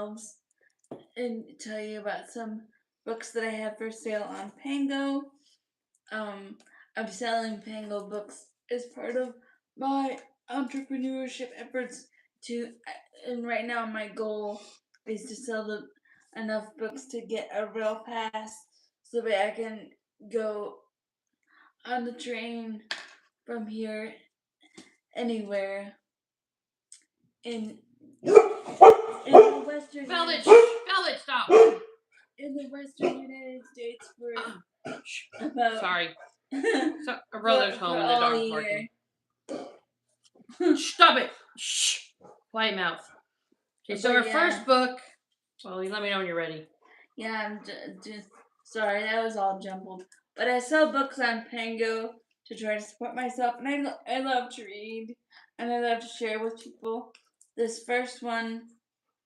shelves and tell you about some books that I have for sale on Pango. I'm selling PangoBooks as part of my entrepreneurship efforts and right now my goal is to sell enough books to get a rail pass so that I can go on the train from here anywhere in the western Velvet, stop. In the western United States for about sorry. So, our brother's home and the dog's barking. Stop it! Shh! Quiet mouth. Okay, so our first book. Well, you let me know when you're ready. Yeah, I'm just sorry, that was all jumbled. But I sell books on Pango to try to support myself, and I love to read, and I love to share with people. This first one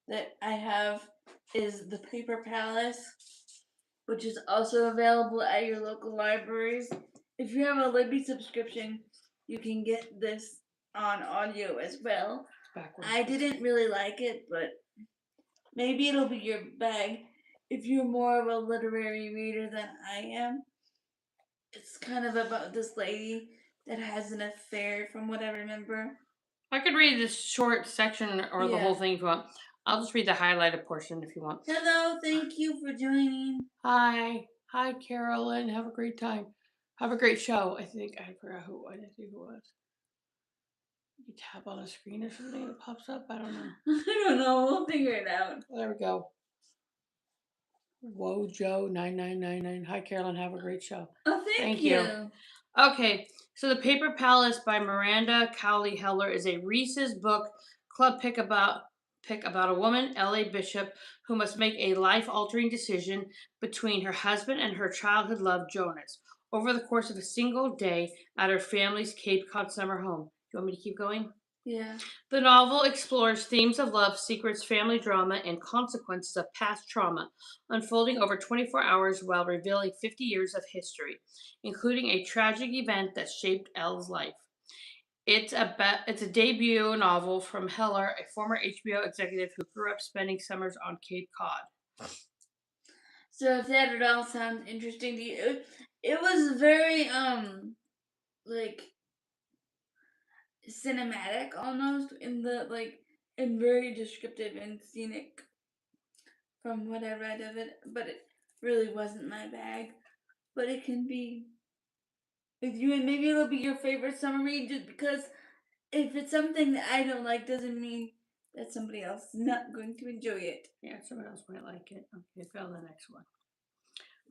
that I have is The Paper Palace, which is also available at your local libraries. If you have a Libby subscription, you can get this on audio as well. I didn't really like it, but maybe it'll be your bag if you're more of a literary reader than I am. It's kind of about this lady that has an affair, from what I remember. I could read this short section or the whole thing if you want. I'll just read the highlighted portion if you want. Hello, thank you for joining. Hi, Carolyn. Have a great time. Have a great show. I think I forgot who it was. You tap on the screen or something and it pops up. I don't know. I don't know. We'll figure it out. There we go. Whoa, Joe 9999. Hi, Carolyn. Have a great show. Oh, thank you. Okay, so The Paper Palace by Miranda Cowley Heller is a Reese's Book Club pick about a woman, L.A. Bishop, who must make a life-altering decision between her husband and her childhood love, Jonas, over the course of a single day at her family's Cape Cod summer home. You want me to keep going? Yeah. The novel explores themes of love, secrets, family drama, and consequences of past trauma, unfolding over 24 hours while revealing 50 years of history, including a tragic event that shaped Elle's life. It's a debut novel from Heller, a former HBO executive who grew up spending summers on Cape Cod. So if that at all sounds interesting to you, it was very like cinematic almost and very descriptive and scenic from what I read of it, but it really wasn't my bag. But it can be with you, and maybe it'll be your favorite summer read, just because if it's something that I don't like doesn't mean that somebody else is not going to enjoy it. Yeah, someone else might like it. Okay, I found the next one.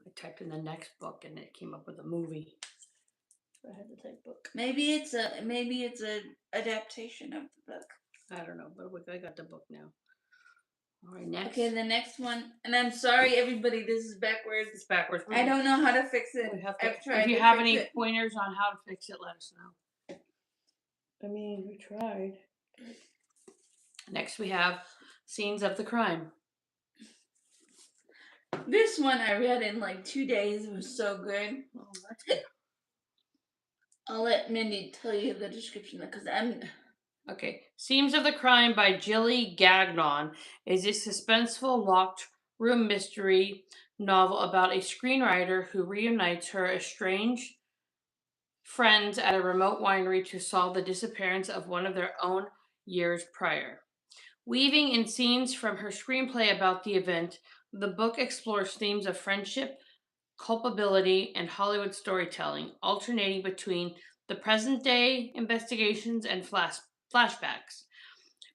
I typed in the next book and it came up with a movie. So I had to type book. Maybe it's a adaptation of the book. I don't know, but I got the book now. All right, next. Okay, the next one, and I'm sorry, everybody, this is backwards. It's backwards. I don't know how to fix it. If you have any pointers on how to fix it, let us know. I mean, we tried. Next, we have Scenes of the Crime. This one I read in like 2 days. It was so good. Oh, that's good. I'll let Mindy tell you the description because I'm... Okay. Scenes of the Crime by Jilly Gagnon is a suspenseful locked room mystery novel about a screenwriter who reunites her estranged friends at a remote winery to solve the disappearance of one of their own years prior. Weaving in scenes from her screenplay about the event, the book explores themes of friendship, culpability, and Hollywood storytelling, alternating between the present-day investigations and flashbacks,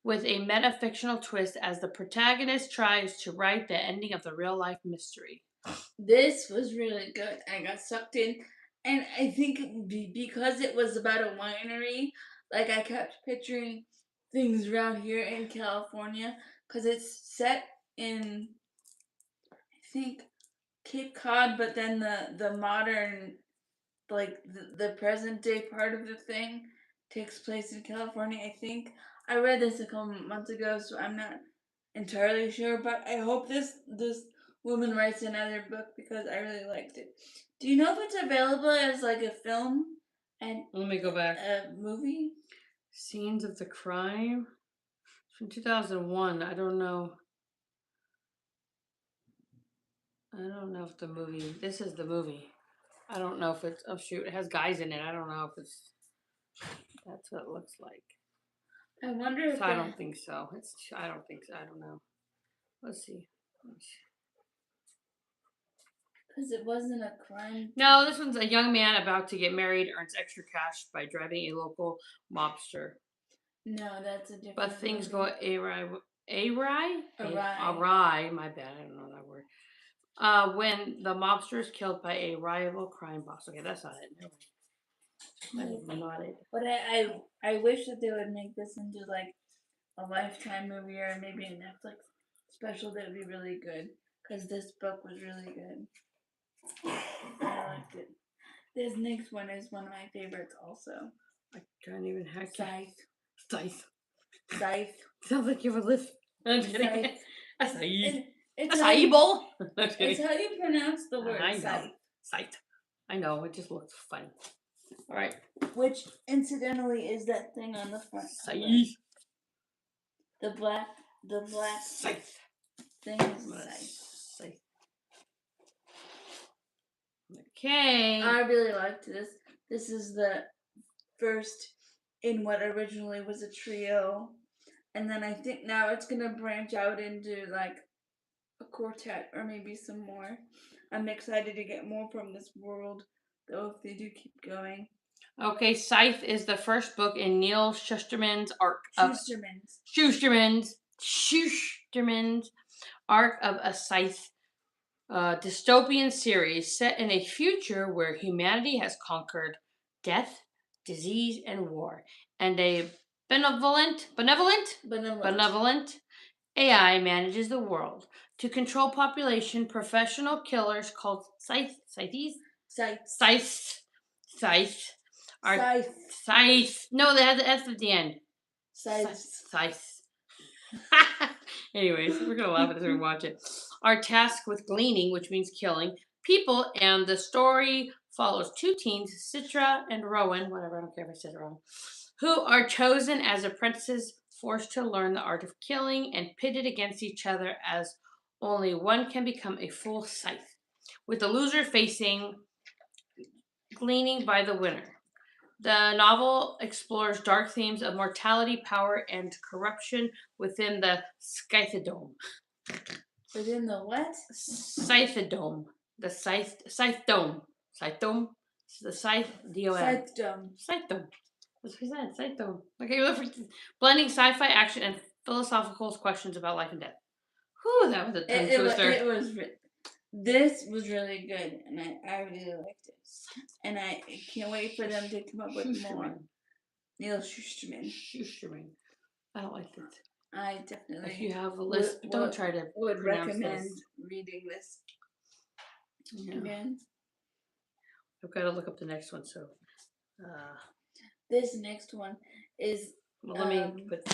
with a meta-fictional twist as the protagonist tries to write the ending of the real-life mystery. This was really good. I got sucked in, and I think because it was about a winery, like I kept picturing things around here in California, because it's set in, I think, Cape Cod, but then the modern, like the present day part of the thing takes place in California, I think. I read this a couple months ago, so I'm not entirely sure, but I hope this woman writes another book because I really liked it. Do you know if it's available as like a film and let me go back. A movie? Scenes of the Crime from 2001. I don't know. I don't know if the movie. This is the movie. I don't know if it's. Oh shoot! It has guys in it. I don't know if it's. That's what it looks like. I wonder if So I don't think so. It's. I don't think so. I don't know. Let's see. because it wasn't a crime. No, this one's a young man about to get married earns extra cash by driving a local mobster. No, that's a different. But things go awry. My bad. I don't know that word. When the mobster is killed by a rival crime boss. Okay, that's not it. Not it. But I wish that they would make this into like a Lifetime movie or maybe a Netflix special. That would be really good because this book was really good. I liked it. This next one is one of my favorites also. I can't even hack Scythe. Scythe. Scythe. Sounds like you have a lisp. I'm just kidding. Scythe. Scythe. It's how you pronounce the word I know. Scythe. Scythe. I know, it just looks funny. Alright. Which incidentally is that thing on the front. Scythe. The black Scythe. thing is Scythe. Okay. I really liked this. This is the first in what originally was a trio. And then I think now it's going to branch out into like a quartet or maybe some more. I'm excited to get more from this world, though, if they do keep going. Okay, Scythe is the first book in Neil Shusterman's arc of Shusterman's arc of a Scythe dystopian series set in a future where humanity has conquered death, disease, and war, and a benevolent AI manages the world. To control population, professional killers called Scythes. No, they had the S at the end. Scythe. Anyways, we're gonna laugh at this when we watch it. Are tasked with gleaning, which means killing people, and the story follows two teens, Citra and Rowan, whatever, I don't care if I said it wrong, who are chosen as apprentices, forced to learn the art of killing, and pitted against each other as only one can become a full Scythe, with the loser facing gleaning by the winner. The novel explores dark themes of mortality, power, and corruption within the Scythedome. Within the what? Scythedome. The Scythe Dome. Scythedome? The Scythe D-O-M. Scythedome. Scythedome. That's what he said. Scythedome. Okay, blending sci-fi action and philosophical questions about life and death. Whew, that was a tongue twister. This was really good, and I really liked it. And I can't wait for them to come up with more. Neil Shusterman. I don't like it. I definitely. If you have a list, don't try to. Would recommend reading this again. I've got to look up the next one. So, this next one is. Well, let me put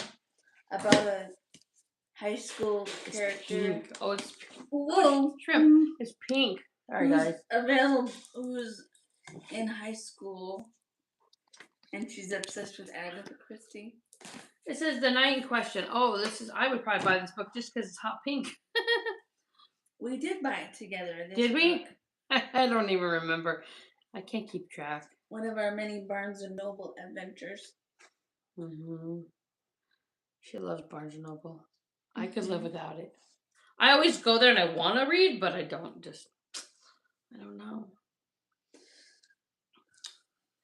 about a high school character. Pink. Oh, it's pink. Whoa, shrimp. It's pink. Sorry, guys. Who's in high school, and she's obsessed with Agatha Christie. This is The Night in Question. Oh, I would probably buy this book just because it's hot pink. We did buy it together. Did we? I don't even remember. I can't keep track. One of our many Barnes and Noble adventures. Mm-hmm. She loves Barnes and Noble. I could live without it. I always go there and I want to read, but I don't. I don't know.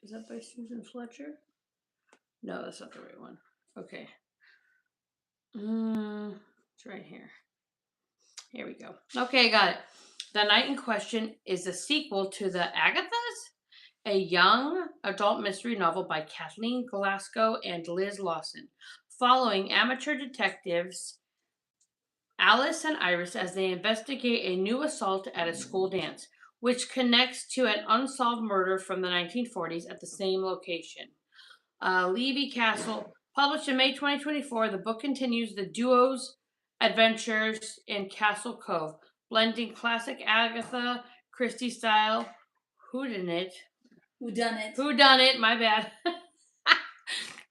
Is that by Susan Fletcher? No, that's not the right one. Okay. It's right here. Here we go. Okay, got it. The Night in Question is a sequel to The Agathas, a young adult mystery novel by Kathleen Glasgow and Liz Lawson, following amateur detectives Alice and Iris as they investigate a new assault at a school dance, which connects to an unsolved murder from the 1940s at the same location. Levy Castle, published in May 2024, the book continues the duo's adventures in Castle Cove, blending classic Agatha Christie style whodunit, my bad.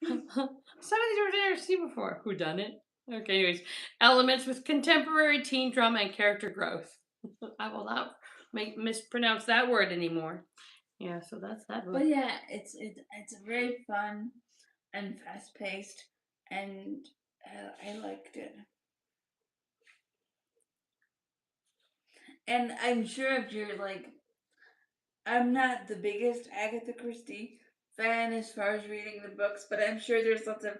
Some of these words I've never seen before. Whodunit. Okay, anyways. Elements with contemporary teen drama and character growth. I will not mispronounce that word anymore. Yeah, so that's that But book. yeah, it's very fun and fast paced, and I liked it. And I'm sure if you're like, I'm not the biggest Agatha Christie fan as far as reading the books, but I'm sure there's lots of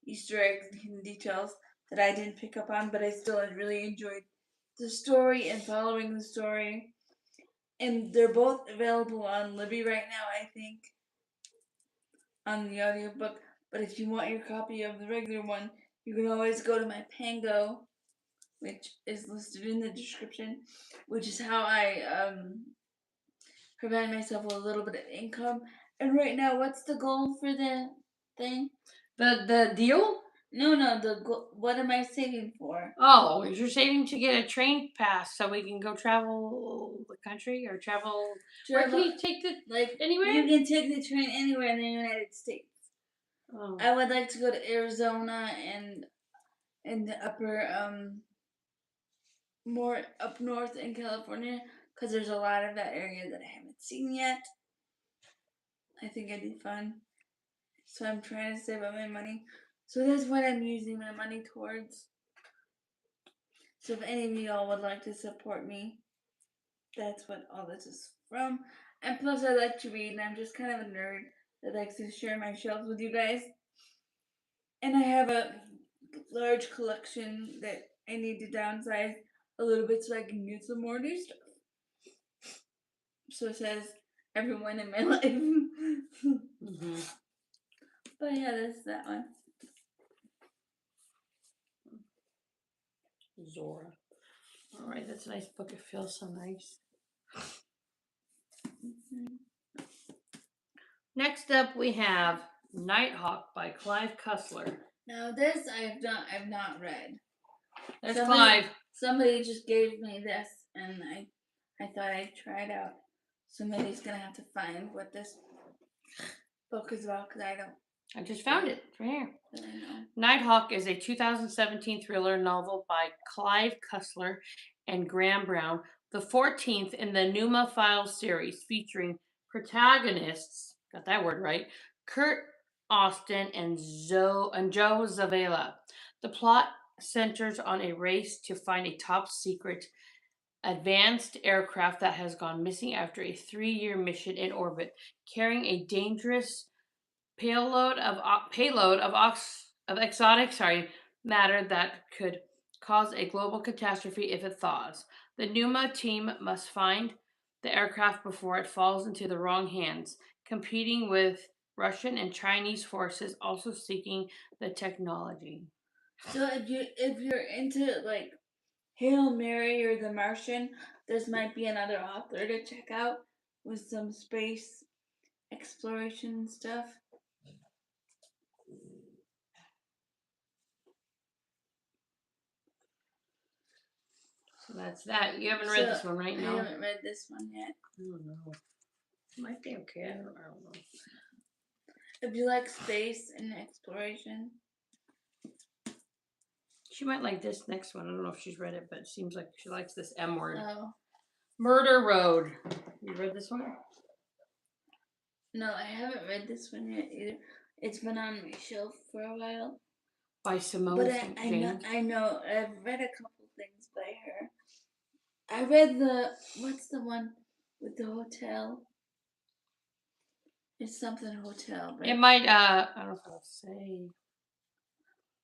Easter eggs and hidden details that I didn't pick up on, but I still really enjoyed the story and following the story. And they're both available on Libby right now, I think, on the audiobook. But if you want your copy of the regular one, you can always go to my Pango, which is listed in the description, which is how I provide myself with a little bit of income. And right now, what's the goal for the thing? The deal? No, what am I saving for? Oh, you're saving to get a train pass so we can go travel the country or travel. Where can you take the anywhere? You can take the train anywhere in the United States. Oh. I would like to go to Arizona and in the upper more up north in California because there's a lot of that area that I haven't seen yet. I think it'd be fun. So I'm trying to save up my money. So that's what I'm using my money towards. So if any of y'all would like to support me, that's what all this is from. And plus I like to read and I'm just kind of a nerd that likes to share my shelves with you guys. And I have a large collection that I need to downsize a little bit so I can get some more new stuff. So says everyone in my life. Mm-hmm. But yeah, that's that one. Zora. All right, that's a nice book. It feels so nice. Mm-hmm. Next up, we have Nighthawk by Clive Cussler. Now this I've not read. There's Clive. Somebody just gave me this, and I thought I'd try it out. Somebody's gonna have to find what this book is about because I don't. I just found it. It's right here. Really know. Nighthawk is a 2017 thriller novel by Clive Cussler and Graham Brown, the 14th in the Numa Files series, featuring protagonists, got that word right, Kurt Austin and Joe Zavala. The plot centers on a race to find a top secret advanced aircraft that has gone missing after a 3-year mission in orbit, carrying a dangerous payload of exotic matter that could cause a global catastrophe if it thaws. The Numa team must find the aircraft before it falls into the wrong hands, competing with Russian and Chinese forces also seeking the technology. So if you're into like Hail Mary or The Martian, this might be another author to check out with some space exploration stuff. So that's that. You haven't read this one, right? No, I haven't read this one yet. I don't know. It might be okay. I don't know. If you like space and exploration, she might like this next one. I don't know if she's read it, but it seems like she likes this M word. Oh. Murder Road. You read this one? No, I haven't read this one yet either. It's been on my shelf for a while. By Simone. But I know I've read a couple things by her. I read what's the one with the hotel? It's something hotel. But it might. I don't know if I'll say.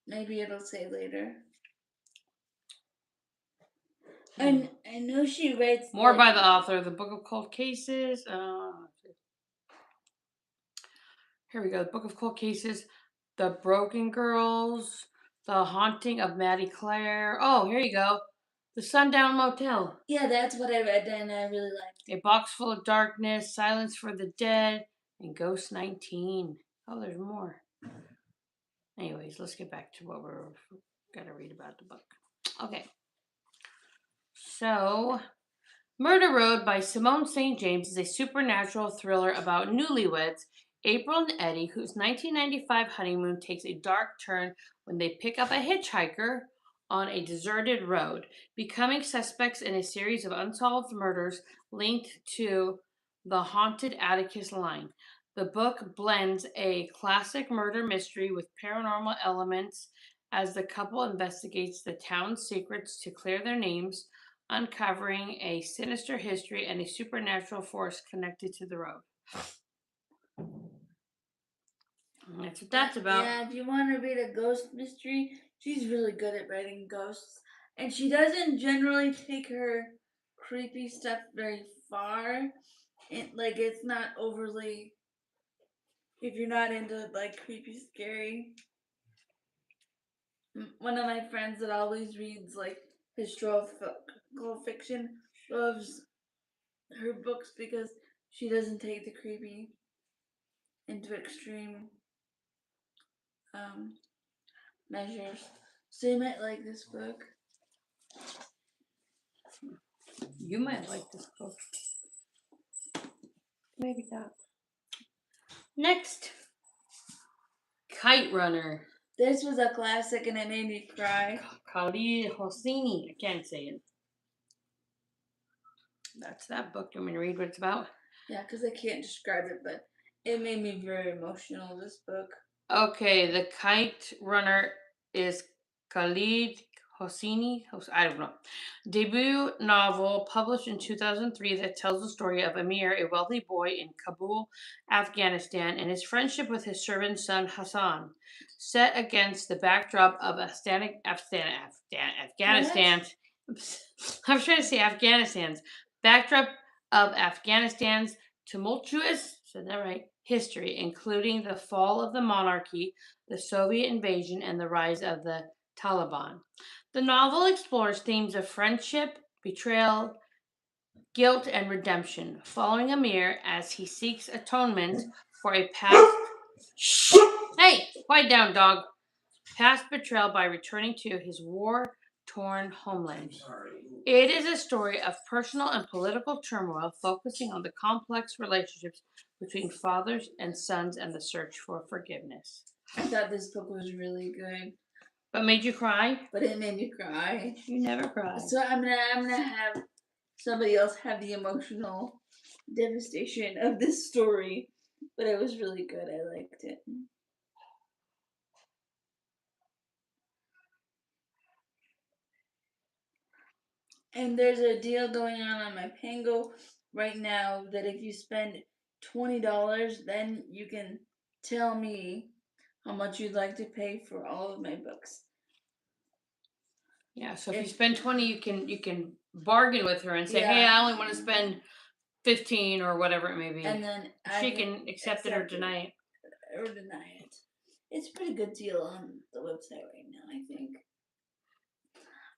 Maybe it'll say later. I know she writes more by the author. The Book of Cold Cases. Here we go. The Book of Cold Cases. The Broken Girls. The Haunting of Maddie Clare. Oh, here you go. The Sundown Motel. Yeah, that's what I read and I really liked. A Box Full of Darkness. Silence for the Dead. And Ghost 19. Oh, there's more. Anyways, let's get back to what we're got to read about the book. Okay. So, Murder Road by Simone St. James is a supernatural thriller about newlyweds, April and Eddie, whose 1995 honeymoon takes a dark turn when they pick up a hitchhiker on a deserted road, becoming suspects in a series of unsolved murders linked to the haunted Atticus line. The book blends a classic murder mystery with paranormal elements as the couple investigates the town's secrets to clear their names, uncovering a sinister history and a supernatural force connected to the road. And that's what that's about. Yeah, if you want to read a ghost mystery, she's really good at writing ghosts. And she doesn't generally take her creepy stuff very far. It's not overly, if you're not into like creepy, scary. One of my friends that always reads like historical fiction loves her books because she doesn't take the creepy into extreme measures. So you might like this book. You might like this book. Maybe not. Next, Kite Runner. This was a classic and it made me cry. Khalid Hosseini. I can't say it. That's that book. You want me to read what it's about? Yeah, because I can't describe it, but it made me very emotional, this book. Okay, The Kite Runner is Khalid Hosseini. I don't know. Debut novel published in 2003 that tells the story of Amir, a wealthy boy in Kabul, Afghanistan, and his friendship with his servant son Hassan, set against the backdrop of Afghanistan. I was trying to say Afghanistan's backdrop of Afghanistan's tumultuous, said that right, history, including the fall of the monarchy, the Soviet invasion, and the rise of the Taliban. The novel explores themes of friendship, betrayal, guilt, and redemption, following Amir as he seeks atonement for a past. Hey, quiet down, dog. Past betrayal by returning to his war-torn homeland. It is a story of personal and political turmoil, focusing on the complex relationships between fathers and sons and the search for forgiveness. I thought this book was really good. But made you cry? But it made me cry. You never cry. So I'm gonna have somebody else have the emotional devastation of this story. But it was really good. I liked it. And there's a deal going on my Pango right now that if you spend $20, then you can tell me how much you'd like to pay for all of my books. Yeah, so if you spend 20, you can bargain with her and say, "Hey, I only want to spend 15 or whatever it may be." And then she can accept it or deny it. Or deny it. It's a pretty good deal on the website right now, I think.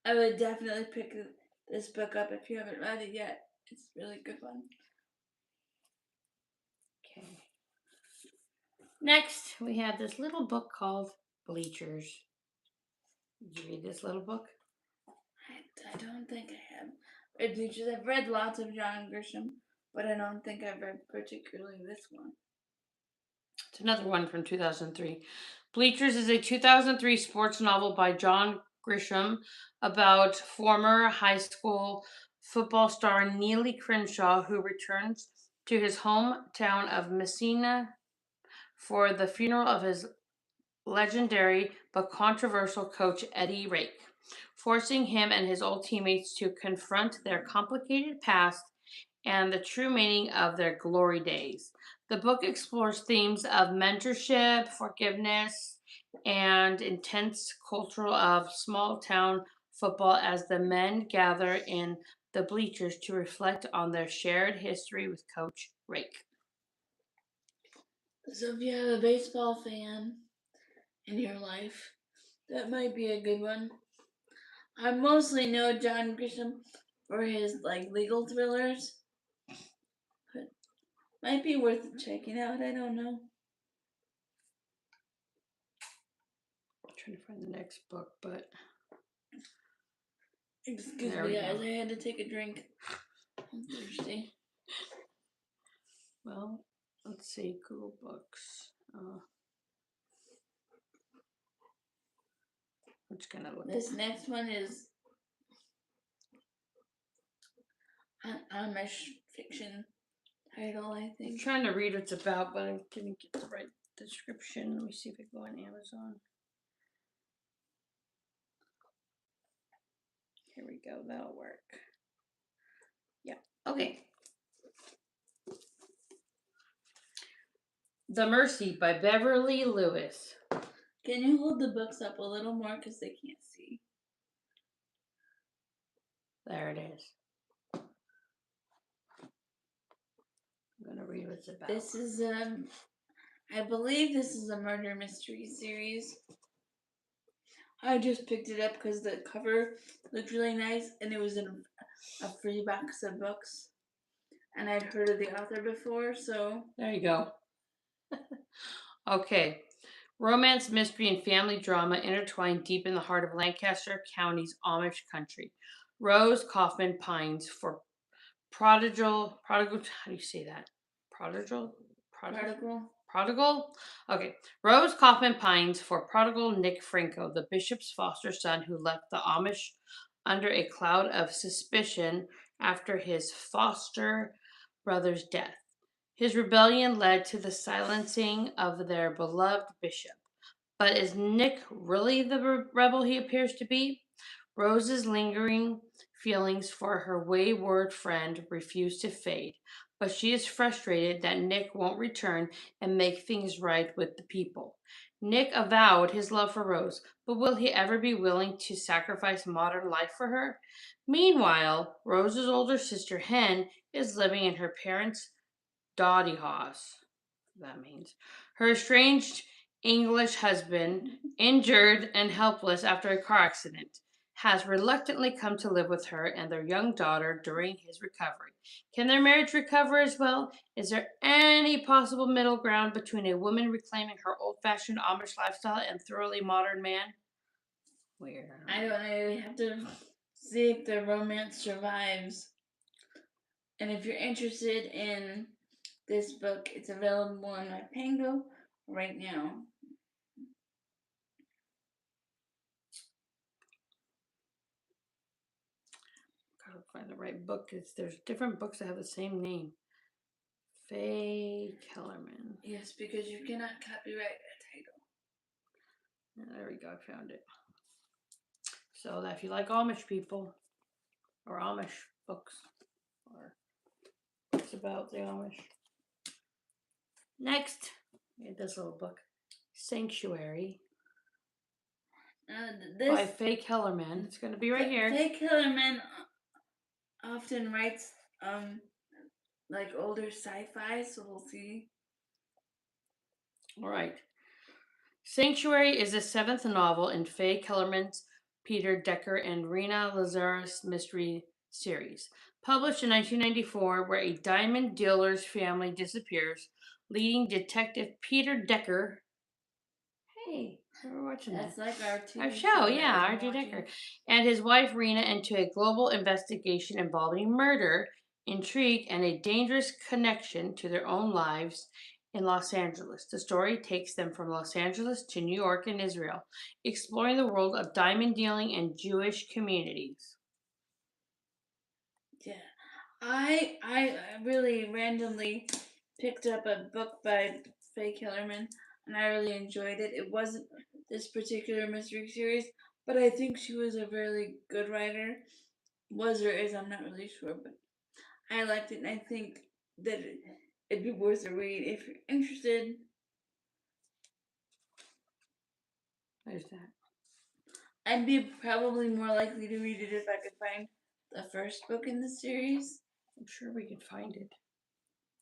I would definitely pick this book up if you haven't read it yet. It's a really good one. Okay. Next, we have this little book called Bleachers. Did you read this little book? I don't think I have read Bleachers. I've read lots of John Grisham, but I don't think I've read particularly this one. It's another one from 2003. Bleachers is a 2003 sports novel by John Grisham about former high school football star Neely Crenshaw, who returns to his hometown of Messina for the funeral of his legendary but controversial coach Eddie Rake, forcing him and his old teammates to confront their complicated past and the true meaning of their glory days. The book explores themes of mentorship, forgiveness, and intense cultural of small town football as the men gather in the bleachers to reflect on their shared history with Coach Rake. So if you have a baseball fan in your life, that might be a good one. I mostly know John Grisham for his legal thrillers, but might be worth checking out. I don't know. I'm trying to find the next book, but excuse me, guys. I had to take a drink. I'm thirsty. Well, let's see. Google Books. I'm just gonna look. This next one is an Amish fiction title, I I'm think. trying to read what it's about, but I didn't get the right description. Let me see if I go on Amazon. Here we go. That'll work. Yeah. Okay. The Mercy by Beverly Lewis. Can you hold the books up a little more because they can't see? There it is. I'm gonna read what it's about. This is I believe this is a murder mystery series. I just picked it up because the cover looked really nice and it was in a free box of books. And I'd heard of the author before, so. There you go. Okay. Romance, mystery, and family drama intertwined deep in the heart of Lancaster County's Amish country. Rose Kaufman pines for prodigal, how do you say that? Prodigal? Okay. Rose Kaufman pines for prodigal Nick Franco, the bishop's foster son who left the Amish under a cloud of suspicion after his foster brother's death. His rebellion led to the silencing of their beloved bishop. But is Nick really the rebel he appears to be? Rose's lingering feelings for her wayward friend refuse to fade, but she is frustrated that Nick won't return and make things right with the people. Nick avowed his love for Rose, but will he ever be willing to sacrifice modern life for her? Meanwhile, Rose's older sister Hen is living in her parents' dowdy house. That means her estranged English husband, injured and helpless after a car accident, has reluctantly come to live with her and their young daughter during his recovery. Can their marriage recover as well? Is there any possible middle ground between a woman reclaiming her old-fashioned Amish lifestyle and thoroughly modern man? Weird. I don't know. We have to see if the romance survives. And if you're interested in this book, it's available on my Pango right now. Gotta find the right book. There's different books that have the same name. Faye Kellerman. Yes, because you cannot copyright a title. There we go. I found it. So that if you like Amish people or Amish books or books about the Amish. Next, this little book, Sanctuary by Faye Kellerman. It's going to be right here. Faye Kellerman often writes like older sci-fi, so we'll see. All right. Sanctuary is the 7th novel in Faye Kellerman's Peter Decker and Rena Lazarus mystery series. Published in 1994, where a diamond dealer's family disappears, leading detective Peter Decker. Hey, we're watching That's that. like our TV Our show, yeah, R.J. watching. Decker. And his wife Rena into a global investigation involving murder, intrigue, and a dangerous connection to their own lives in Los Angeles. The story takes them from Los Angeles to New York and Israel, exploring the world of diamond dealing and Jewish communities. Yeah. I really randomly picked up a book by Faye Kellerman and I really enjoyed it. It wasn't this particular mystery series, but I think she was a really good writer. Was or is, I'm not really sure, but I liked it and I think that it'd be worth a read if you're interested. There's that. I'd be probably more likely to read it if I could find the first book in the series. I'm sure we can find it.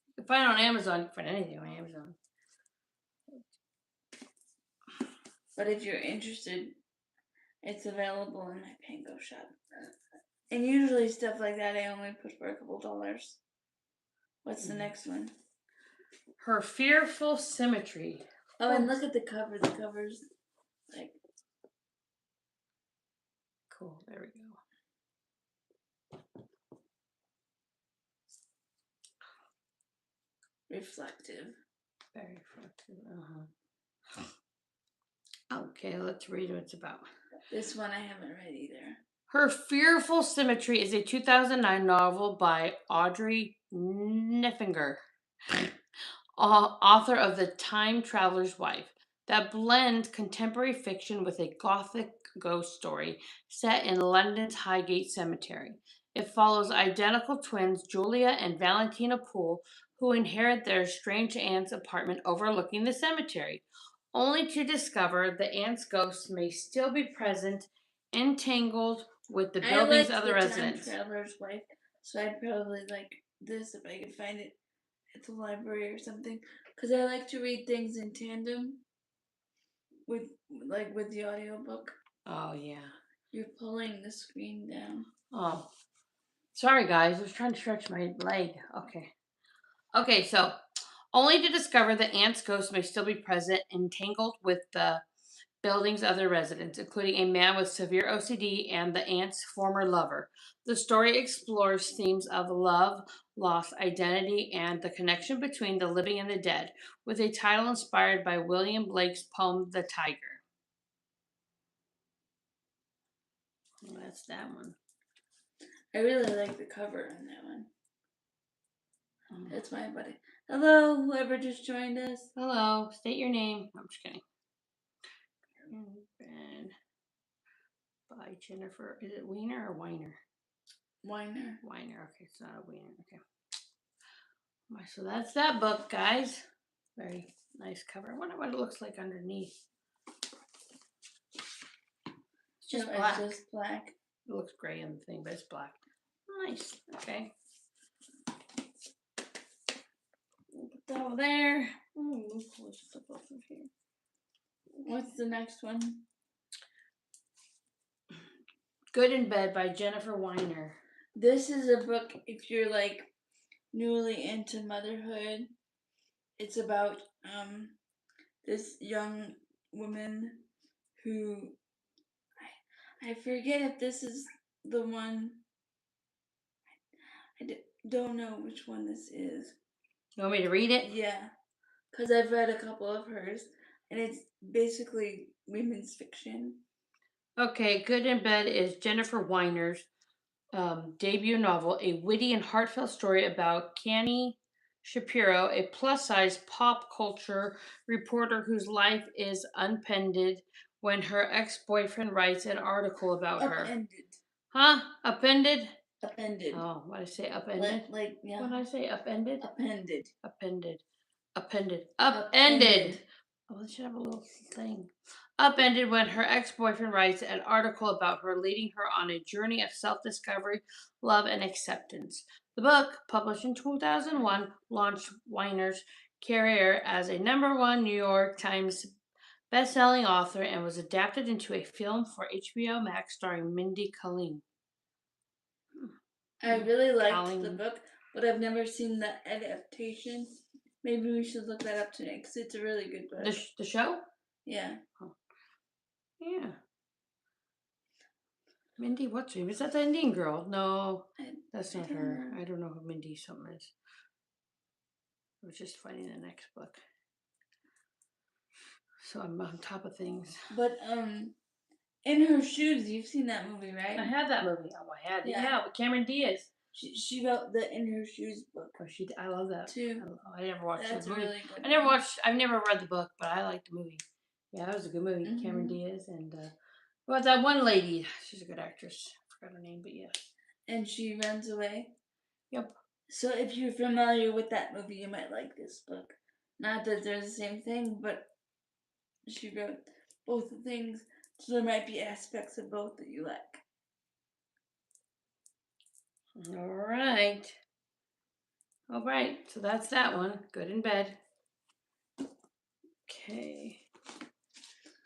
You can find it on Amazon. You can find anything on Amazon. But if you're interested, it's available in my Pango shop. And usually stuff like that I only put for a couple dollars. What's the next one? Her Fearful Symmetry. Oh, and look at the cover. The cover's like cool. There we go. reflective. Very reflective. Okay, let's read what it's about. This one I haven't read either. Her Fearful Symmetry is a 2009 novel by Audrey Neffinger, author of The Time Traveler's Wife, that blends contemporary fiction with a gothic ghost story set in London's Highgate Cemetery. It follows identical twins Julia and Valentina Poole, who inherit their strange aunt's apartment overlooking the cemetery, only to discover the aunt's ghost may still be present, entangled with the building's other residents. Time Traveler's Wife, so I'd probably like this if I could find it at the library or something, because I like to read things in tandem with the audiobook. Oh yeah. You're pulling the screen down. Oh. Sorry guys, I was trying to stretch my leg. Okay, so only to discover the aunt's ghost may still be present, entangled with the building's other residents, including a man with severe OCD and the aunt's former lover. The story explores themes of love, loss, identity, and the connection between the living and the dead, with a title inspired by William Blake's poem The Tiger. Well, that's that one. I really like the cover on that one. That's my buddy. Hello, whoever just joined us. Hello, state your name. I'm just kidding. And by Jennifer. Is it Weiner or Weiner? Weiner. Weiner. Okay, it's not a Weiner. Okay. So that's that book, guys. Very nice cover. I wonder what it looks like underneath. It's just black. It's just black. It looks gray on the thing, but it's black. Nice. Okay. We'll put that over there. Move stuff off of here. What's the next one? Good in Bed by Jennifer Weiner. This is a book if you're like newly into motherhood. It's about this young woman who I forget if this is the one. Don't know which one this is. You want me to read it? Yeah, because I've read a couple of hers, and it's basically women's fiction. Okay, Good in Bed is Jennifer Weiner's debut novel, a witty and heartfelt story about Canny Shapiro, a plus-size pop culture reporter whose life is upended when her ex-boyfriend writes an article about her. Upended. Huh? Upended? Upended. Oh, what did I say? Upended? Yeah. What did I say? Upended? Upended. Upended. Upended. Oh, they should have a little thing. Upended when her ex-boyfriend writes an article about her, leading her on a journey of self-discovery, love, and acceptance. The book, published in 2001, launched Weiner's career as a #1 New York Times best-selling author and was adapted into a film for HBO Max starring Mindy Kaling. I really liked the book, but I've never seen the adaptation. Maybe we should look that up tonight because it's a really good book. The show? Yeah. Oh. Yeah. Mindy, what's her name? Is that the Indian girl? No, that's not her. I don't know who Mindy something is. I was just finding the next book. So I'm on top of things. But In Her Shoes, you've seen that movie, right? I had that movie. Oh, I had it. Yeah, with Cameron Diaz. She wrote the In Her Shoes book. Oh, I love that too. I never watched the movie. Really good. I've never read the book, but I liked the movie. Yeah, that was a good movie. Mm-hmm. Cameron Diaz and well, that one lady. She's a good actress. I forgot her name, but yeah. And she runs away. Yep. So if you're familiar with that movie, you might like this book. Not that they're the same thing, but she wrote both things, so there might be aspects of both that you like. All right. So that's that one. Good in Bed. Okay.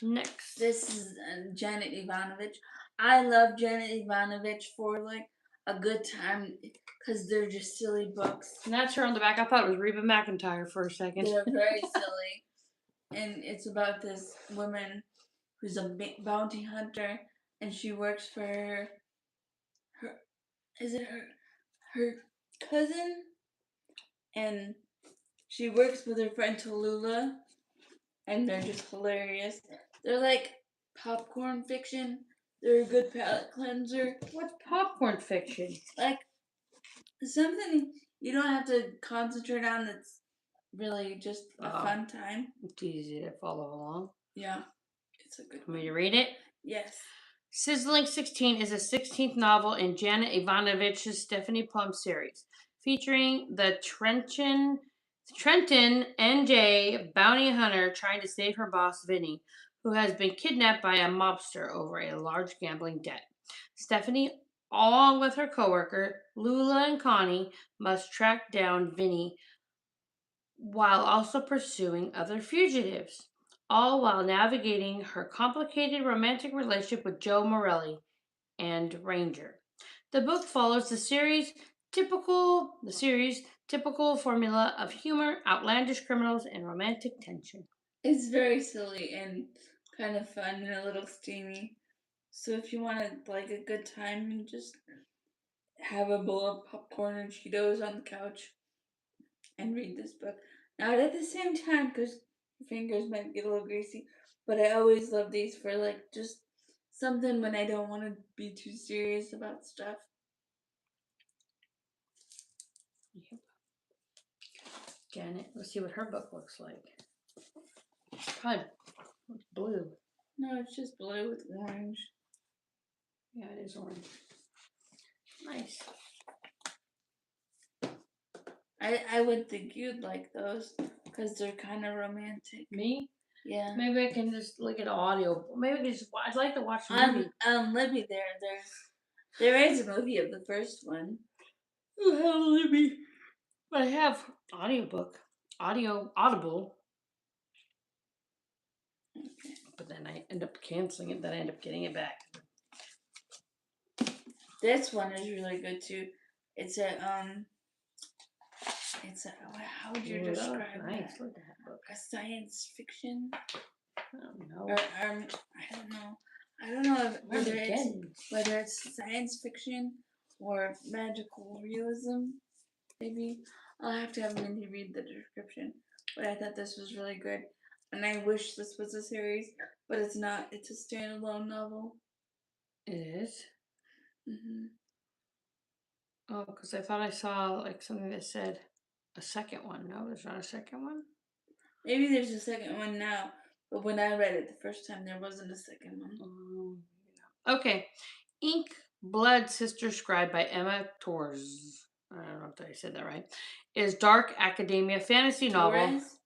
Next. This is Janet Ivanovich. I love Janet Ivanovich for like a good time because they're just silly books. And that's her on the back. I thought it was Reba McEntire for a second. They're very silly. And it's about this woman who's a bounty hunter, and she works for her cousin? And she works with her friend Tallulah, and they're just hilarious. They're like popcorn fiction. They're a good palate cleanser. What's popcorn fiction? Like something you don't have to concentrate on. That's really just a fun time. It's easy to follow along. Yeah, it's a good Want me to read it? Yes. Sizzling 16 is a 16th novel in Janet Ivanovich's Stephanie Plum series, featuring the Trenton NJ bounty hunter trying to save her boss Vinny, who has been kidnapped by a mobster over a large gambling debt. Stephanie, along with her coworker Lula and Connie, must track down Vinny while also pursuing other fugitives, all while navigating her complicated romantic relationship with Joe Morelli and Ranger. The book follows the series' typical formula of humor, outlandish criminals, and romantic tension. It's very silly and kind of fun and a little steamy. So if you want like a good time and just have a bowl of popcorn and Cheetos on the couch and read this book. Not at the same time because your fingers might get a little greasy, but I always love these for like just something when I don't want to be too serious about stuff. Yep. Janet, let's see what her book looks like. Probably blue. No, it's just blue with orange. Yeah, it is orange. Nice. I would think you'd like those because they're kind of romantic. Me? Yeah. Maybe I can just look at audio. Maybe I can just. I'd like to watch the movie. Libby, there is a movie of the first one. Oh, Libby. But I have Audible. Okay. But then I end up canceling it. Then I end up getting it back. This one is really good too. It's a how would you describe nice. that? Look at that book. A science fiction? I don't know. Or I don't know. I don't know whether it's science fiction or magical realism. Maybe I'll have to have Mindy read the description. But I thought this was really good, and I wish this was a series, but it's not. It's a standalone novel. It is. Mhm. Oh, because I thought I saw like something that said a second one. No, there's not a second one. Maybe there's a second one now, but when I read it the first time, there wasn't a second one. Okay. Ink Blood Sister Scribe by Emma Torres. I don't know if I said that right. Is dark academia fantasy novel. Torzs.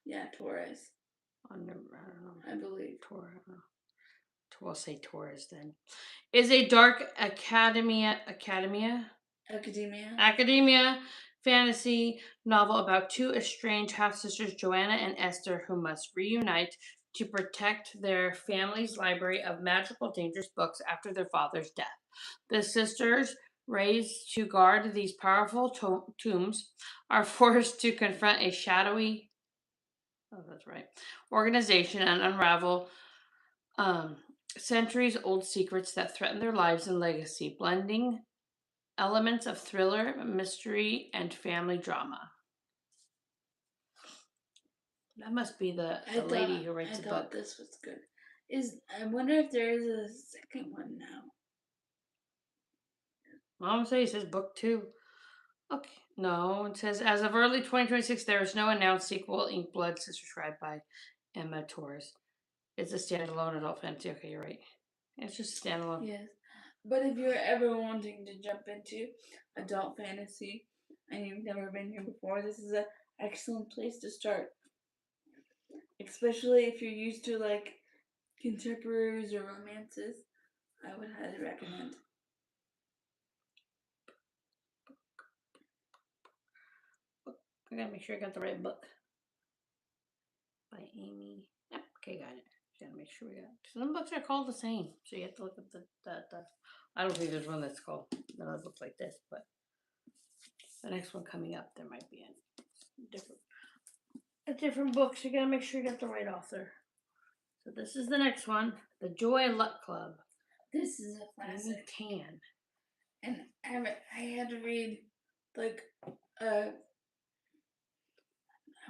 Yeah, Torres. I don't know. I believe. We'll say Torres then. Is a dark academia fantasy novel about two estranged half-sisters, Joanna and Esther, who must reunite to protect their family's library of magical, dangerous books after their father's death. The sisters, raised to guard these powerful tombs, are forced to confront a shadowy organization and unravel centuries-old secrets that threaten their lives and legacy, blending elements of thriller, mystery, and family drama. That must be the lady who writes the book. I thought this was good. I wonder if there is a second one now. Well, I'm gonna say it says book 2. Okay. No, it says as of early 2026, there is no announced sequel. Ink Blood Sister Scribe by Emma Torres. It's a standalone adult fantasy. Okay, you're right. It's just standalone. Yes. But if you're ever wanting to jump into adult fantasy and you've never been here before, this is an excellent place to start. Especially if you're used to like contemporaries or romances, I would highly recommend. I gotta make sure I got the right book. By Amy. Yep, okay, got it. Gotta make sure we got it. Some books are called the same, so you have to look at the I don't think there's one that's called that looks like this, but the next one coming up, there might be a different book, so you gotta make sure you got the right author. So this is the next one, The Joy and Luck Club. This is a classic. Tan. And I had to read like I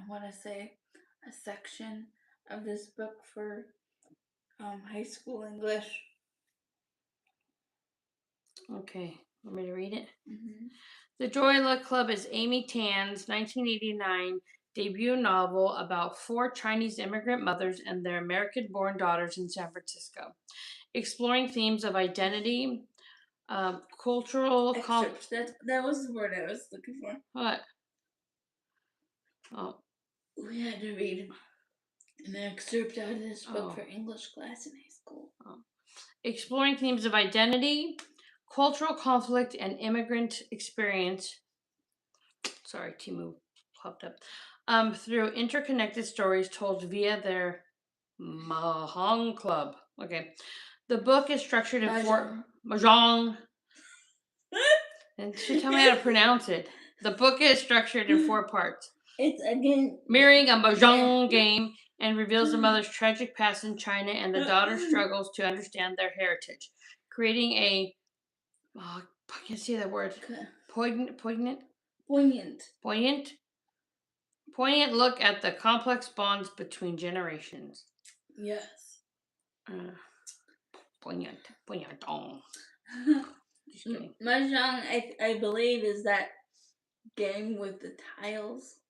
want to say a section of this book for high school English. Okay, want me to read it? Mm-hmm. The Joy Luck Club is Amy Tan's 1989 debut novel about 4 Chinese immigrant mothers and their American-born daughters in San Francisco, exploring themes of identity, cultural Excerpts. That was the word I was looking for. What? Oh. We had to read an excerpt out of this book for English class in high school. Exploring themes of identity, cultural conflict, and immigrant experience. Sorry, Timu popped up. Through interconnected stories told via their Mahang Club. Okay. The book is structured in 4 Mahjong. And she tell me how to pronounce it. The book is structured in 4 parts. It's again mirroring a mahjong game, and reveals the mother's tragic past in China and the daughter's struggles to understand their heritage, creating a I can't say that word. Poignant look at the complex bonds between generations. Yes. Poignant. Just kidding. Mahjong, I believe, is that game with the tiles.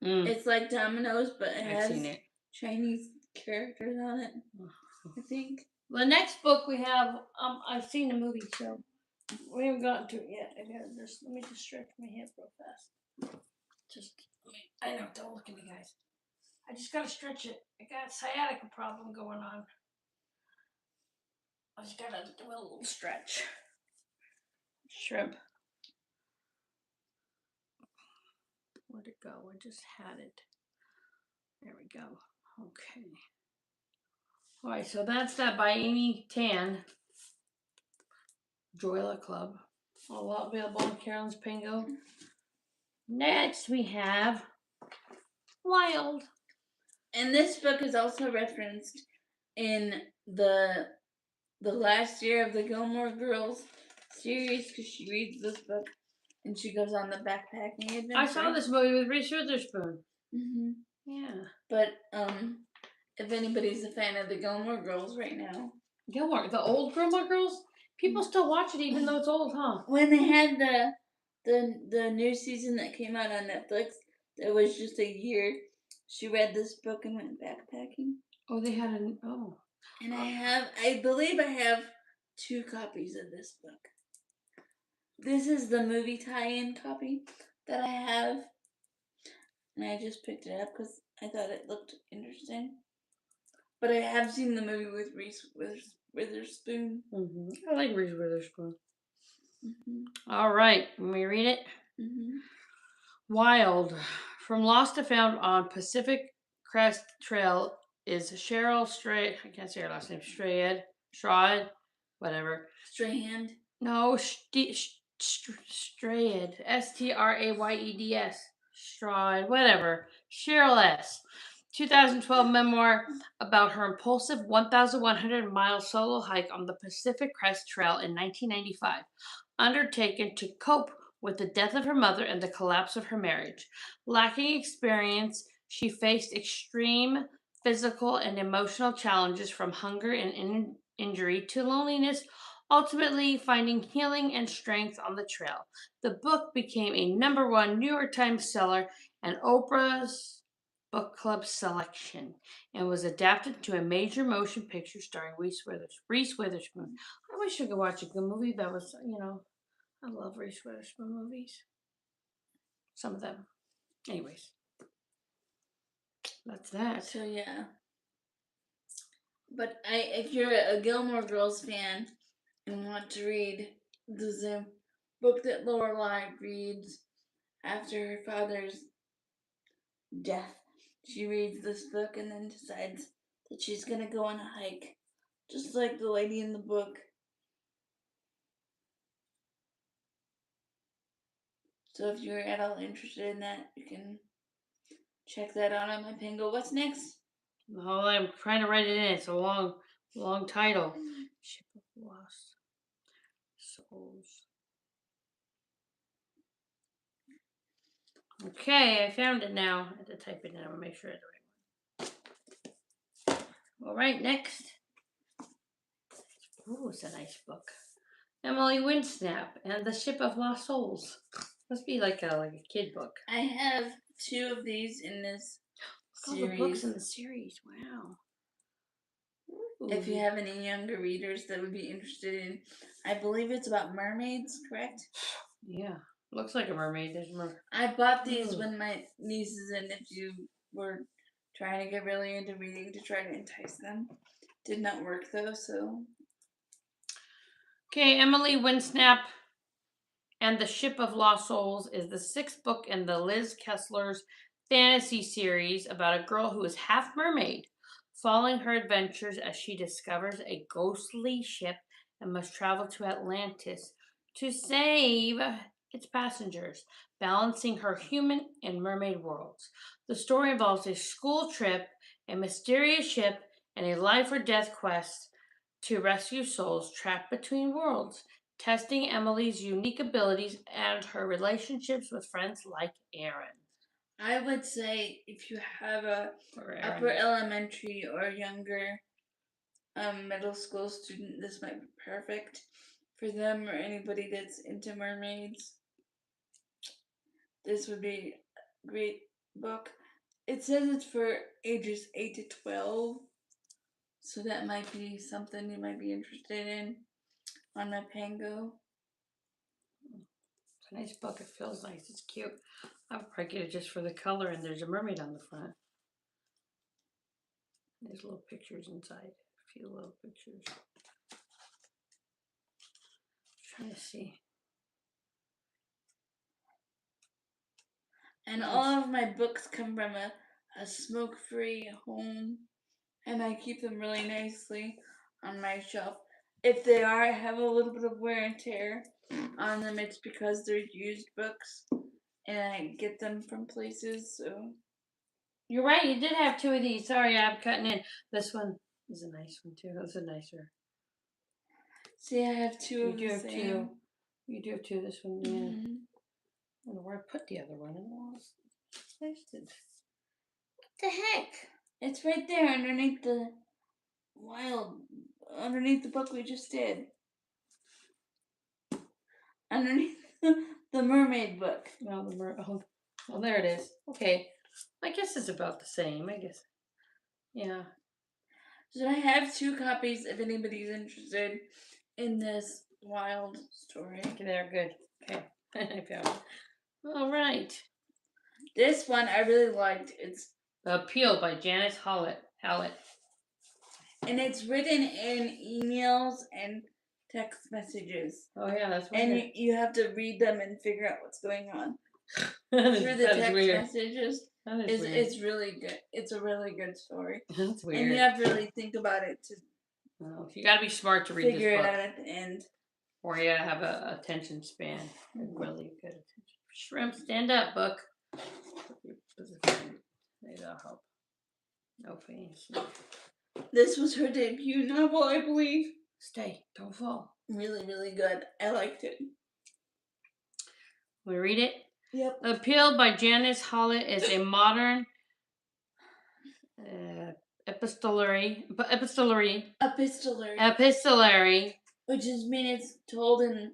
It's like dominoes, but it has Chinese characters on it, I think. The next book we have, I've seen the movie, so we haven't gotten to it yet. Let me just stretch my hip real fast. I know, don't look at me, guys. I just gotta stretch it. I got a sciatica problem going on. I just gotta do a little stretch. Shrimp. Where'd it go? I just had it. There we go. Okay. Alright, so that's that by Amy Tan. Joyla Club. All available on Carolyn's Pango. Next we have Wild. And this book is also referenced in the last year of the Gilmore Girls series, because she reads this book and she goes on the backpacking adventure. I saw this movie with Reese Witherspoon. Mm-hmm. Yeah. But if anybody's a fan of the Gilmore Girls right now, the old Gilmore Girls, people still watch it even though it's old, huh? When they had the new season that came out on Netflix, it was just a year. She read this book and went backpacking. Oh, they had And I believe I have 2 copies of this book. This is the movie tie-in copy that I have. And I just picked it up because I thought it looked interesting. But I have seen the movie with Reese Witherspoon. Mm-hmm. I like Reese Witherspoon. Mm-hmm. All right, let me read it. Mm-hmm. Wild. From Lost to Found on Pacific Crest Trail is Cheryl Stray. I can't say her last name. Strayed. Whatever. Strayhand. No, Strayed. Strayeds. Stride. Whatever. Cheryl S. 2012 memoir about her impulsive 1,100-mile solo hike on the Pacific Crest Trail in 1995, undertaken to cope with the death of her mother and the collapse of her marriage. Lacking experience, she faced extreme physical and emotional challenges, from hunger and injury to loneliness, ultimately finding healing and strength on the trail. The book became a #1 New York Times seller and Oprah's book club selection, and was adapted to a major motion picture starring Reese Witherspoon. I wish I could watch a good movie that was, I love Reese Witherspoon movies. Some of them. Anyways. That's that. So yeah. But if you're a Gilmore Girls fan and want to read the book that Lorelai reads after her father's death, she reads this book and then decides that she's gonna go on a hike, just like the lady in the book. So if you're at all interested in that, you can check that out on my Pango. What's next? Oh, I'm trying to write it in. It's a long title. Ship of Lost Souls. Okay, I found it now. I had to type it in. I'm gonna make sure I have the right one. All right, next. Oh, it's a nice book. Emily Windsnap and the Ship of Lost Souls. Must be like a kid book. I have 2 of these in this All the books in the series. Wow. If you have any younger readers that would be interested in, I believe it's about mermaids, correct? Yeah, looks like a mermaid. I bought these when my nieces and nephew were trying to get really into reading to try to entice them. Did not work though, so. Okay, Emily Windsnap and the Ship of Lost Souls is the 6th book in the Liz Kessler's fantasy series about a girl who is half mermaid, following her adventures as she discovers a ghostly ship and must travel to Atlantis to save its passengers, balancing her human and mermaid worlds. The story involves a school trip, a mysterious ship, and a life or death quest to rescue souls trapped between worlds, testing Emily's unique abilities and her relationships with friends like Aaron. I would say if you have a upper elementary or younger middle school student, this might be perfect for them, or anybody that's into mermaids. This would be a great book. It says it's for ages 8 to 12, so that might be something you might be interested in on my Pango. It's a nice book. It feels nice. It's cute. I would probably get it just for the color, and there's a mermaid on the front. There's little pictures inside. A few little pictures. I'm trying to see. And all of my books come from a smoke-free home, and I keep them really nicely on my shelf. If they are, I have a little bit of wear and tear on them. It's because they're used books, and I get them from places. So you're right. You did have 2 of these. Sorry, I'm cutting in. This one is a nice one too. That's a nicer. See, I have 2 of the same. You do have 2 of this one. Yeah. I don't know where I put the other one. It's wasted. What the heck? It's right there underneath the book we just did. Underneath the mermaid book. Oh, there it is. Okay. I guess it's about the same. I guess. Yeah. So I have 2 copies if anybody's interested in this wild story. Okay, they're good. Okay. I found it. All right. This one I really liked. It's The Appeal by Janice Hallett. And it's written in emails and text messages. Oh yeah, that's weird. And you have to read them and figure out what's going on through the text messages. It's really good. It's a really good story. That's weird. And you have to really think about it to. You got to be smart to read this book. Figure it out at the end. Or you got to have a attention span. Really good attention. Shrimp, stand up, book. Maybe that'll help. No thanks. This was her debut novel, I believe. Stay, don't fall. Really, really good. I liked it. We read it? Yep. Appeal by Janice Hallett is a modern epistolary, which just means it's told in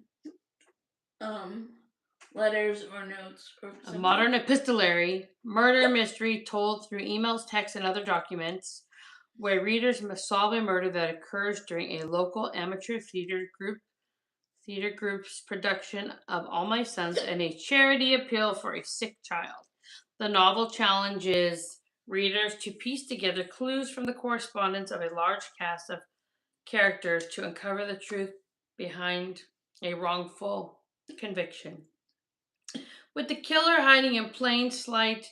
letters or notes or something. A modern epistolary murder mystery told through emails, texts, and other documents, where readers must solve a murder that occurs during a local amateur theater group's production of All My Sons and a charity appeal for a sick child. The novel challenges readers to piece together clues from the correspondence of a large cast of characters to uncover the truth behind a wrongful conviction. With the killer hiding in plain sight.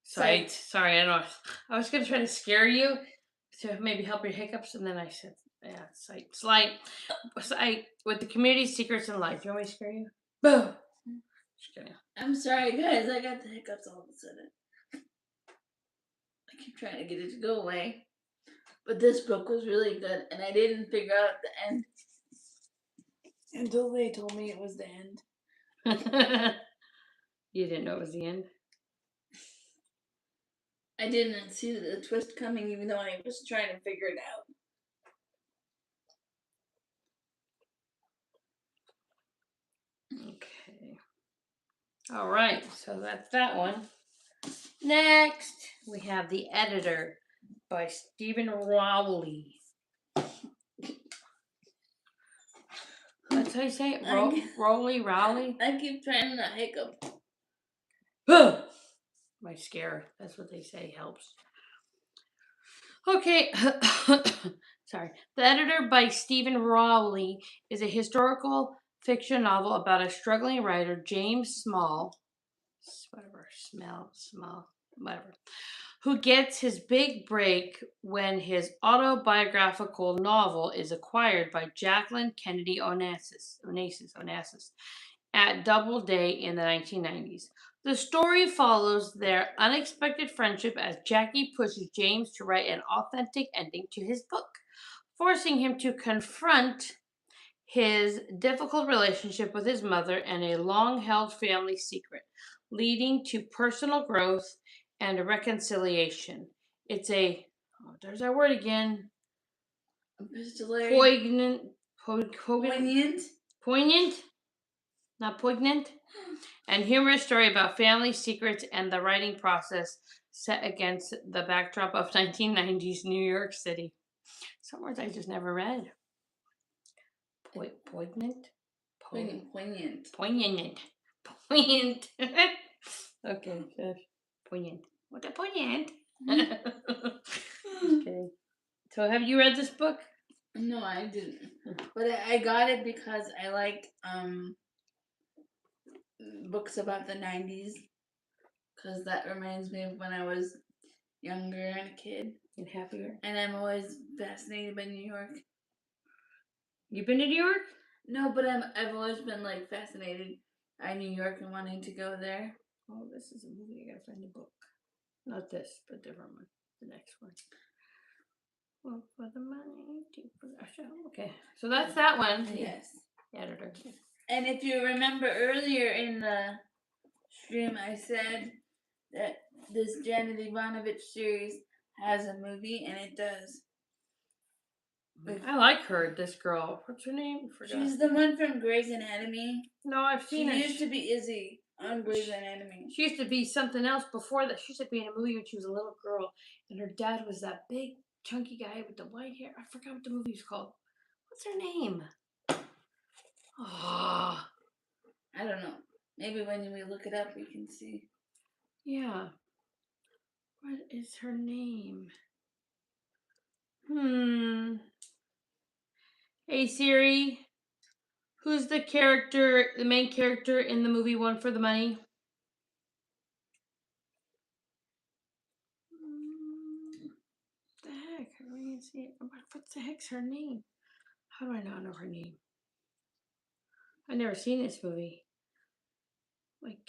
Sorry, I don't know. I was going to try to scare you to maybe help your hiccups, and then I said, sight. With the community's secrets in life. Do you want me to scare you? Boom. Just kidding. I'm sorry, guys. I got the hiccups all of a sudden. I keep trying to get it to go away. But this book was really good, and I didn't figure out the end until they told me it was the end. You didn't know it was the end? I didn't see the twist coming, even though I was trying to figure it out. Okay. All right, so that's that one. Next, we have The Editor by Stephen Rowley. That's how you say it? Rowley? I keep trying to hiccup. My scare. That's what they say helps. Okay. Sorry. The Editor by Stephen Rowley is a historical fiction novel about a struggling writer, James Small, whatever, who gets his big break when his autobiographical novel is acquired by Jacqueline Kennedy Onassis at Doubleday in the 1990s. The story follows their unexpected friendship as Jackie pushes James to write an authentic ending to his book, forcing him to confront his difficult relationship with his mother and a long-held family secret, leading to personal growth and reconciliation. It's there's that word again. Poignant. Poignant? Not poignant? And humorous story about family secrets and the writing process set against the backdrop of 1990s New York City. Some words I just never read. Poignant? Poignant. Poignant. Okay, good. Poignant. What a poignant. Okay. So have you read this book? No, I didn't. But I got it because I like books about the 90s. Because that reminds me of when I was younger and a kid. And happier. And I'm always fascinated by New York. You've been to New York? No, but I've always been like fascinated by New York and wanting to go there. Oh, this is a movie. I gotta find the book. Not this, but different one. The next one. Well, for the money, for the show. Okay, so that's that one. Yes. Editor. And if you remember earlier in the stream, I said that this Janet Ivanovich series has a movie, and it does. I like her, this girl. What's her name? She's the one from Grey's Anatomy. No, I've seen her. She used to be Izzy on Grey's Anatomy. She used to be something else before that. She used to be in a movie when she was a little girl, and her dad was that big, chunky guy with the white hair. I forgot what the movie was called. What's her name? Oh, I don't know. Maybe when we look it up, we can see. Yeah. What is her name? Hey Siri, who's the main character in the movie One for the Money? What the heck? I don't even see it. What the heck's her name? How do I not know her name? I've never seen this movie. Like,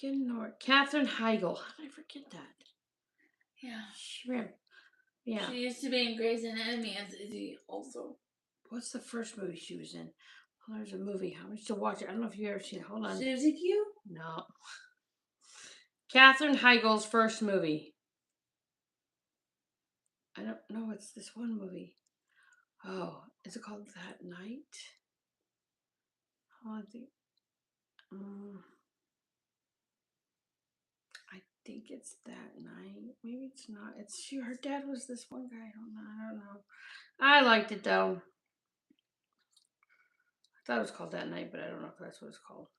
Katherine Heigl. How did I forget that? Yeah. Yeah. She used to be in Grey's Anatomy as Izzy also. What's the first movie she was in? Oh, there's a movie. I used to watch it. I don't know if you've ever seen it. Hold on. Susie Q? No. Katherine Heigl's first movie. I don't know. It's this one movie. Oh, is it called That Night? Oh, I think it's That Night. Maybe it's not. Her dad was this one guy. I don't know. I liked it though. I thought it was called That Night, but I don't know if that's what it's called.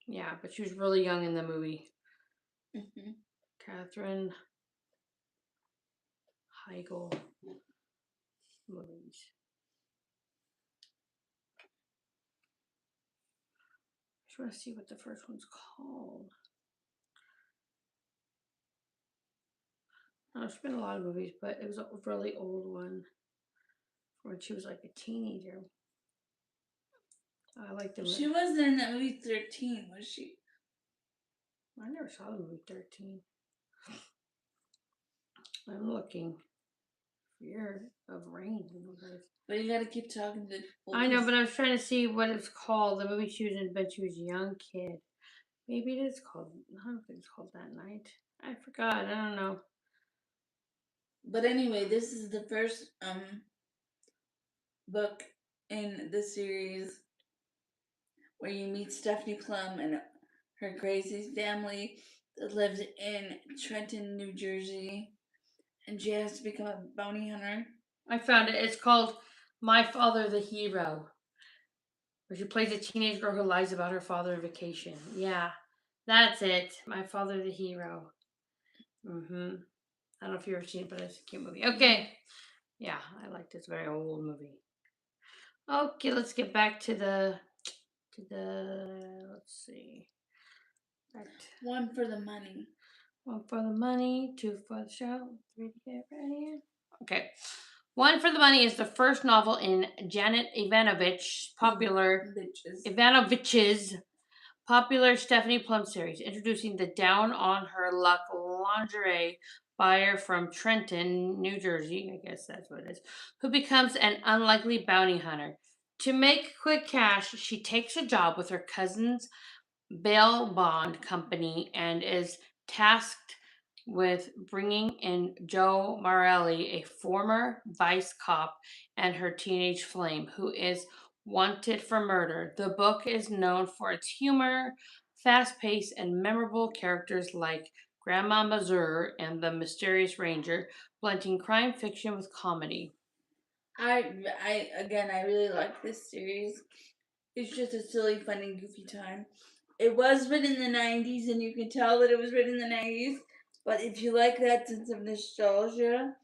Yeah, but she was really young in the movie. Mm-hmm. Katherine Heigl movies. I just want to see what the first one's called. No, there's been a lot of movies, but it was a really old one when she was like a teenager. I liked it. She wasn't in that movie 13, was she? I never saw the movie 13. I'm looking. Fear of Rain. But you gotta keep talking to people. I know, but I was trying to see what it's called. The movie she was in when she was a young kid. Maybe it is called. I don't think it's called That Night. I forgot. I don't know. But anyway, this is the first book in the series where you meet Stephanie Plum and her crazy family that lives in Trenton, New Jersey, and she has to become a bounty hunter. I found it. It's called My Father the Hero, where she plays a teenage girl who lies about her father on vacation. Yeah, that's it. My Father the Hero. I don't know if you've ever seen it, but it's a cute movie. Okay. Yeah, I like this very old movie. Okay, let's get back to the let's see. Right. One for the money. One for the money, two for the show, three to get ready. Okay. One for the Money is the first novel in Janet Ivanovich's popular Stephanie Plum series, introducing the down on her luck lingerie buyer from Trenton, New Jersey, I guess that's what it is, who becomes an unlikely bounty hunter. To make quick cash, she takes a job with her cousin's bail bond company and is tasked with bringing in Joe Morelli, a former vice cop, and her teenage flame, who is wanted for murder. The book is known for its humor, fast pace, and memorable characters like Grandma Mazur and the Mysterious Ranger, blending crime fiction with comedy. I really like this series. It's just a silly, funny, goofy time. It was written in the 90s, and you can tell that it was written in the 90s. But if you like that sense of nostalgia,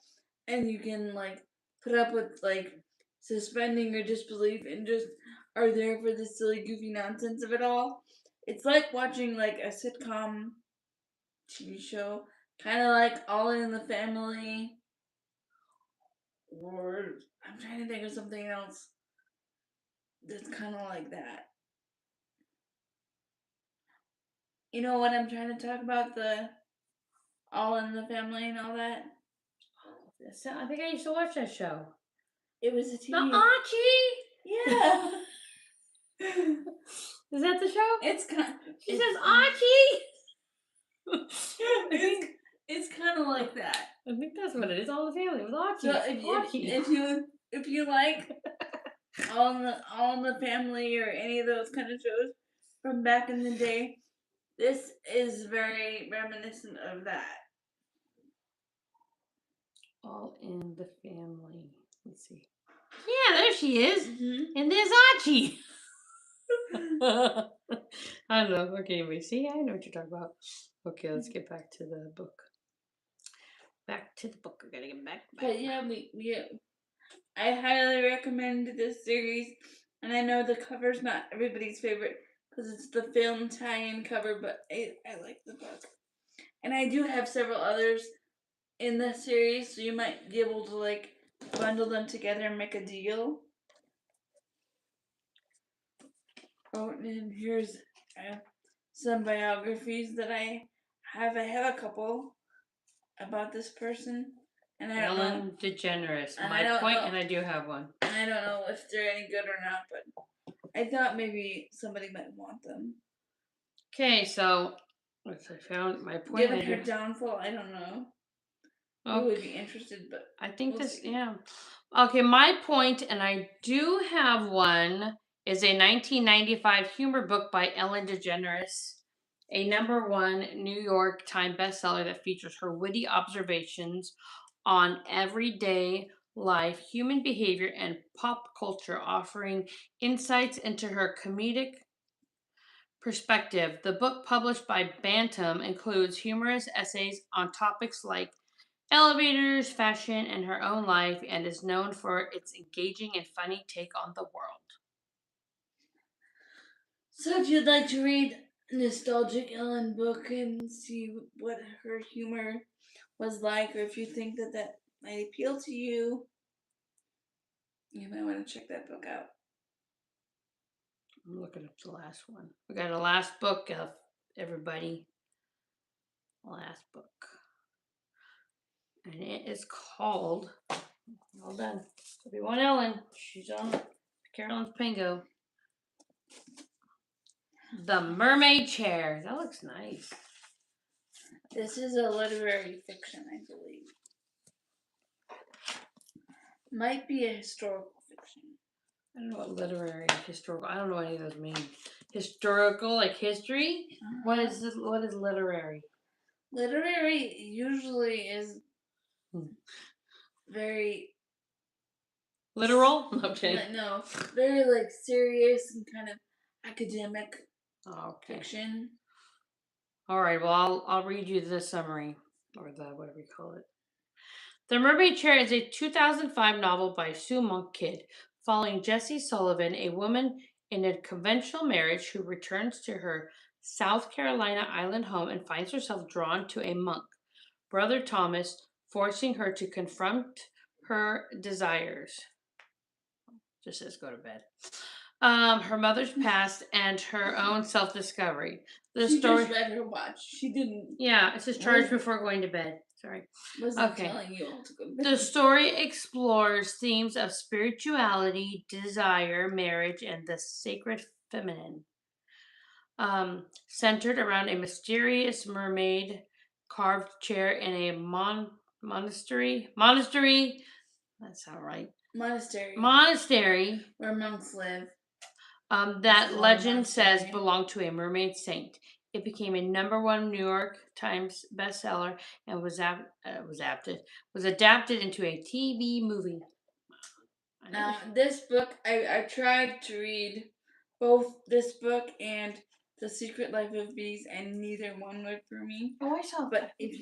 and you can like put up with like suspending your disbelief and just are there for the silly, goofy nonsense of it all, it's like watching like a sitcom TV show, kind of like All in the Family, or I'm trying to think of something else that's kind of like that. You know what I'm trying to talk about? The All in the Family and all that. I think I used to watch that show. It was a TV. The Archie. Yeah. Is that the show? It's kind. She says Archie. It's kind of like that. I think that's what it is. All the Family with Archie. So Archie. if you like All in the Family or any of those kind of shows from back in the day, this is very reminiscent of that. All in the Family. Let's see. Yeah, there she is. Mm-hmm. And there's Archie. I don't know. Okay, we see. I know what you're talking about. Okay, let's get back to the book. Back to the book. I gotta get back. But yeah, I highly recommend this series, and I know the cover's not everybody's favorite because it's the film tie-in cover, but I like the book, and I do have several others in the series, so you might be able to like bundle them together and make a deal. Oh, and here's some biographies that I have. I have a couple about this person, and I don't know. DeGeneres. And My point, and I do have one. And I don't know if they're any good or not, but I thought maybe somebody might want them. Okay, so let's see, I found my point. Given her downfall, I don't know. Who would be interested, but I think we'll see. Yeah. Okay, my point, and I do have one, is a 1995 humor book by Ellen DeGeneres, a #1 New York Times bestseller that features her witty observations on everyday life, human behavior, and pop culture, offering insights into her comedic perspective. The book, published by Bantam, includes humorous essays on topics like elevators, fashion, and her own life, and is known for its engaging and funny take on the world. So if you'd like to read a nostalgic Ellen book and see what her humor was like, or if you think that might appeal to you, you might want to check that book out. I'm looking up the last one. We got a last book of everybody. Last book. And it is called, well done, everyone Ellen. She's on Carolyn's Pango. The Mermaid Chair. That looks nice. This is a literary fiction, I believe. Might be a historical fiction. I don't know what literary, historical. I don't know what any of those mean. Historical, like history. What is this? What is literary? Literary usually is very literal. Okay. No, very like serious and kind of academic fiction. All right. Well, I'll read you the summary or the whatever you call it. The Mermaid Chair is a 2005 novel by Sue Monk Kidd, following Jessie Sullivan, a woman in a conventional marriage who returns to her South Carolina island home and finds herself drawn to a monk, Brother Thomas, forcing her to confront her desires. Just says go to bed. Her mother's past and her own self-discovery. She just read her watch. She didn't. Yeah, it says charge before going to bed. Sorry. Wasn't telling you all to go to bed. The story explores themes of spirituality, desire, marriage, and the sacred feminine. Centered around a mysterious mermaid carved chair in a monastery. That's not right. Monastery. Where monks live. That legend says belonged to a mermaid saint. It became a #1 New York Times bestseller and was adapted into a TV movie. Now, this book, I tried to read both this book and The Secret Life of Bees, and neither one worked for me. Oh, I saw. But if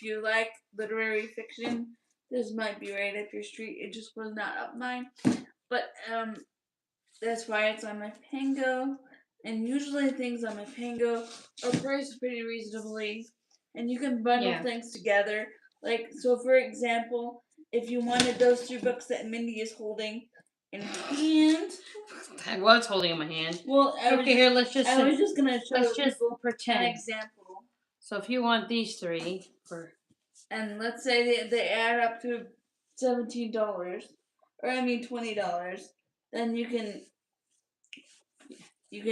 you like literary fiction, this might be right up your street. It just was not up mine. But that's why it's on my Pango. And usually things on my Pango are priced pretty reasonably. And you can bundle things together. Like, so for example, if you wanted those 3 books that Mindy is holding in her hand. I was holding in my hand. Well, I was just going to show people pretend. An example. So if you want these 3 and let's say they add up to $17, or $20, then you can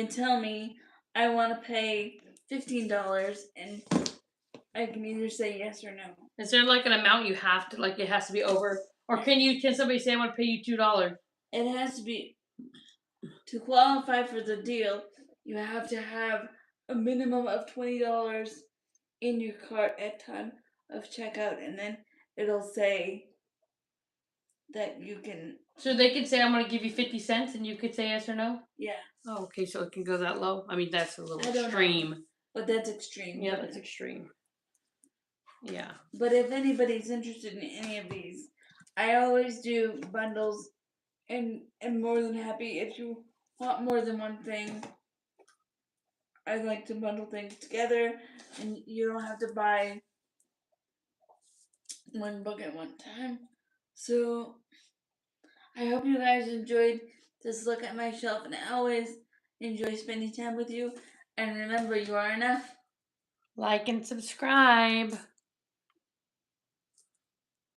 tell me I want to pay $15, and I can either say yes or no. Is there like an amount you have to, like it has to be over, or can somebody say I want to pay you $2? It has to be, to qualify for the deal, you have to have a minimum of $20 in your cart at time of checkout, and then it'll say that you can. So they can say I'm going to give you 50 cents, and you could say yes or no. Yeah. Oh, okay. So it can go that low. I mean, that's a little extreme. But that's extreme. Yeah, that's extreme. Yeah. But if anybody's interested in any of these, I always do bundles, and am more than happy if you want more than one thing. I like to bundle things together, and you don't have to buy one book at one time. So I hope you guys enjoyed this look at my shelf, and I always enjoy spending time with you. And remember, you are enough. Like and subscribe.